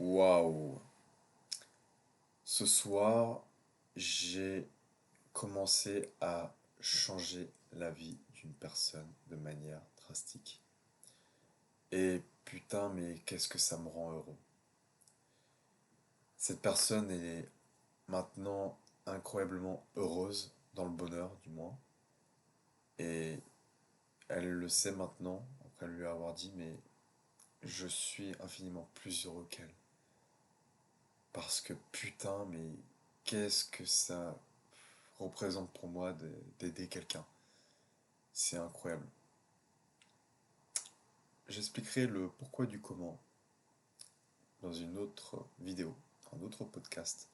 Waouh! Ce soir, j'ai commencé à changer la vie d'une personne de manière drastique. Et putain, mais qu'est-ce que ça me rend heureux. Cette personne est maintenant incroyablement heureuse, dans le bonheur du moins. Et elle le sait maintenant, après lui avoir dit, mais je suis infiniment plus heureux qu'elle. Parce que putain, mais qu'est-ce que ça représente pour moi d'aider quelqu'un. C'est incroyable. J'expliquerai le pourquoi du comment dans une autre vidéo, un autre podcast.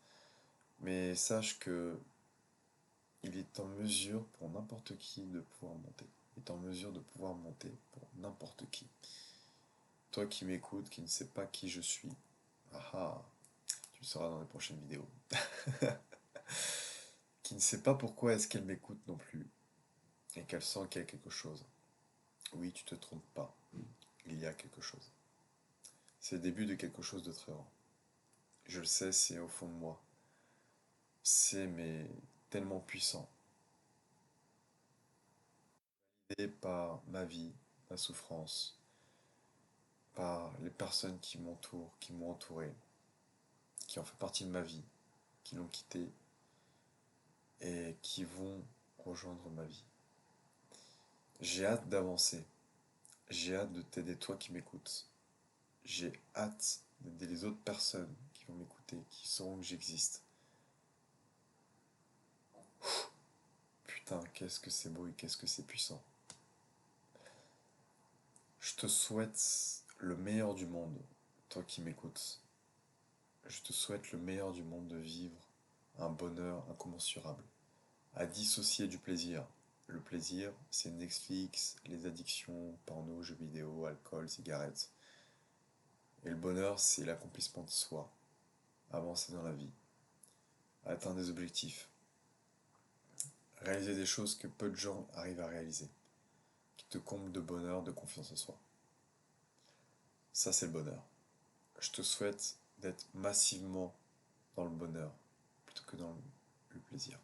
Mais sache que il est en mesure pour n'importe qui de pouvoir monter. Il est en mesure de pouvoir monter pour n'importe qui. Toi qui m'écoutes, qui ne sais pas qui je suis, ah ah, tu le sauras dans les prochaines vidéos. Qui ne sait pas pourquoi est-ce qu'elle m'écoute non plus, et qu'elle sent qu'il y a quelque chose. Oui, tu te trompes pas. Il y a quelque chose. C'est le début de quelque chose de très grand. Je le sais, c'est au fond de moi. C'est mais tellement puissant. Et par ma vie, ma souffrance, par les personnes qui m'entourent, qui m'ont entouré, qui ont fait partie de ma vie, qui l'ont quitté et qui vont rejoindre ma vie. J'ai hâte d'avancer. J'ai hâte de t'aider toi qui m'écoutes. J'ai hâte d'aider les autres personnes qui vont m'écouter, qui sauront que j'existe. Putain, qu'est-ce que c'est beau et qu'est-ce que c'est puissant. Je te souhaite le meilleur du monde, toi qui m'écoutes. Je te souhaite le meilleur du monde de vivre un bonheur incommensurable, à dissocier du plaisir. Le plaisir, c'est Netflix, les addictions, porno, jeux vidéo, alcool, cigarettes. Et le bonheur, c'est l'accomplissement de soi, avancer dans la vie, atteindre des objectifs, réaliser des choses que peu de gens arrivent à réaliser, qui te comblent de bonheur, de confiance en soi. Ça, c'est le bonheur. Je te souhaite d'être massivement dans le bonheur plutôt que dans le plaisir.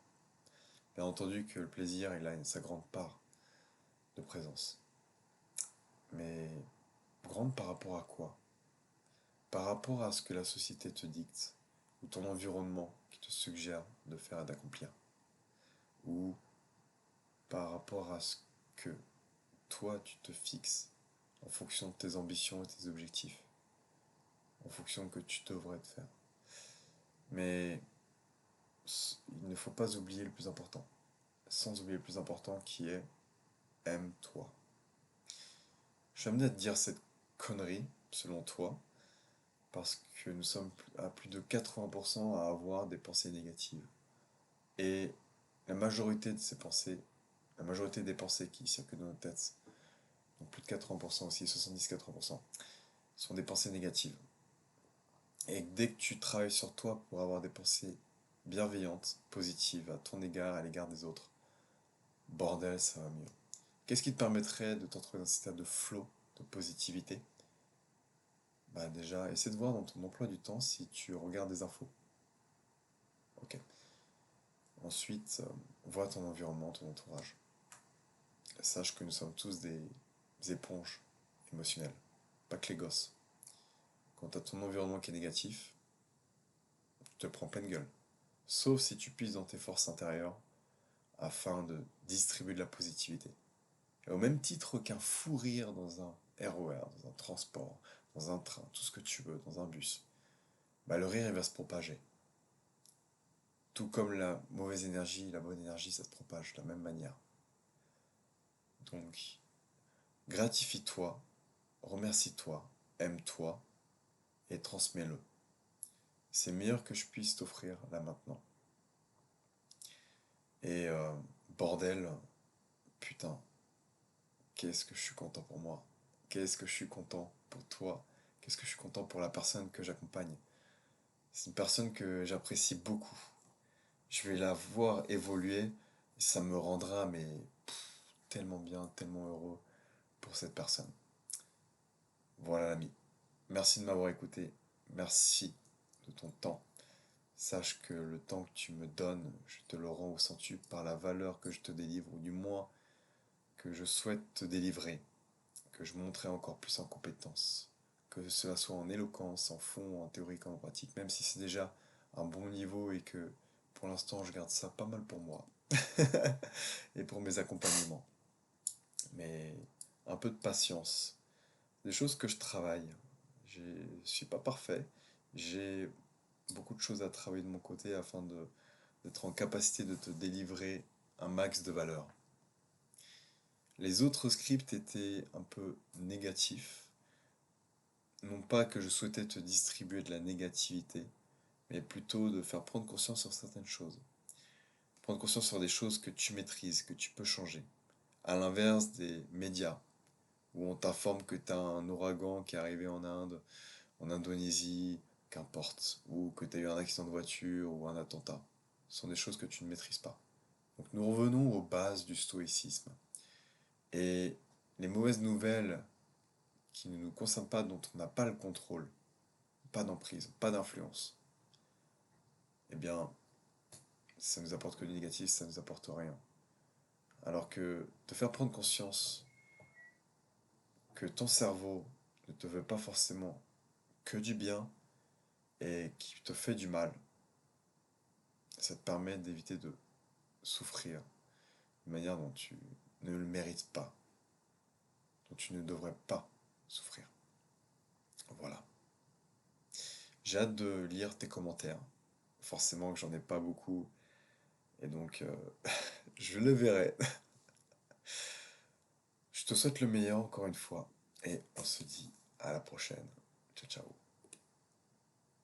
Bien entendu que le plaisir, il a sa grande part de présence. Mais grande par rapport à quoi? Par rapport à ce que la société te dicte, ou ton environnement qui te suggère de faire et d'accomplir, ou par rapport à ce que toi tu te fixes en fonction de tes ambitions et tes objectifs, en fonction de ce que tu devrais te faire. Mais il ne faut pas oublier le plus important, sans oublier le plus important qui est aime-toi. Je suis amené à te dire cette connerie, selon toi, parce que nous sommes à plus de 80% à avoir des pensées négatives. Et la majorité de ces pensées, la majorité des pensées qui circulent dans notre tête, donc plus de 80% aussi, 70-80%, sont des pensées négatives. Et dès que tu travailles sur toi pour avoir des pensées bienveillantes, positives à ton égard, à l'égard des autres, bordel, ça va mieux. Qu'est-ce qui te permettrait de t'entrer dans un état de flow, de positivité? Bah déjà, essaie de voir dans ton emploi du temps si tu regardes des infos. Ok. Ensuite, vois ton environnement, ton entourage. Sache que nous sommes tous des éponges émotionnelles, pas que les gosses. Quand tu as ton environnement qui est négatif, tu te prends pleine gueule. Sauf si tu puisses dans tes forces intérieures afin de distribuer de la positivité. Et au même titre qu'un fou rire dans un RER, dans un transport, dans un train, tout ce que tu veux, dans un bus, bah le rire il va se propager. Tout comme la mauvaise énergie, la bonne énergie, ça se propage de la même manière. Donc, gratifie-toi, remercie-toi, aime-toi et transmets-le. C'est le meilleur que je puisse t'offrir là maintenant. Et bordel, putain, qu'est-ce que je suis content pour moi. Qu'est-ce que je suis content pour toi. Qu'est-ce que je suis content pour la personne que j'accompagne. C'est une personne que j'apprécie beaucoup. Je vais la voir évoluer et ça me rendra mais tellement bien, tellement heureux pour cette personne. Voilà l'ami. Merci de m'avoir écouté. merci de ton temps. Sache que le temps que tu me donnes, je te le rends au centuple par la valeur que je te délivre, ou du moins que je souhaite te délivrer, que je monterai encore plus en compétence. Que cela soit en éloquence, en fond, en théorie comme en pratique, même si c'est déjà un bon niveau et que pour l'instant je garde ça pas mal pour moi et pour mes accompagnements. Mais un peu de patience, des choses que je travaille. Je suis pas parfait, j'ai beaucoup de choses à travailler de mon côté afin d'être en capacité de te délivrer un max de valeur. Les autres scripts étaient un peu négatifs. Non pas que je souhaitais te distribuer de la négativité, mais plutôt de faire prendre conscience sur certaines choses. Prendre conscience sur des choses que tu maîtrises, que tu peux changer. À l'inverse des médias, où on t'informe que tu as un ouragan qui est arrivé en Inde, en Indonésie, qu'importe, ou que tu as eu un accident de voiture ou un attentat. Ce sont des choses que tu ne maîtrises pas. Donc nous revenons aux bases du stoïcisme. Et les mauvaises nouvelles qui ne nous concernent pas, dont on n'a pas le contrôle, pas d'emprise, pas d'influence, eh bien, ça nous apporte que du négatif, ça nous apporte rien. Alors que te faire prendre conscience que ton cerveau ne te veut pas forcément que du bien et qui te fait du mal, ça te permet d'éviter de souffrir de manière dont tu ne le mérites pas, dont tu ne devrais pas souffrir. Voilà. J'ai hâte de lire tes commentaires. Forcément que j'en ai pas beaucoup, et donc je le verrai. Je te souhaite le meilleur encore une fois, et on se dit à la prochaine. Ciao ciao.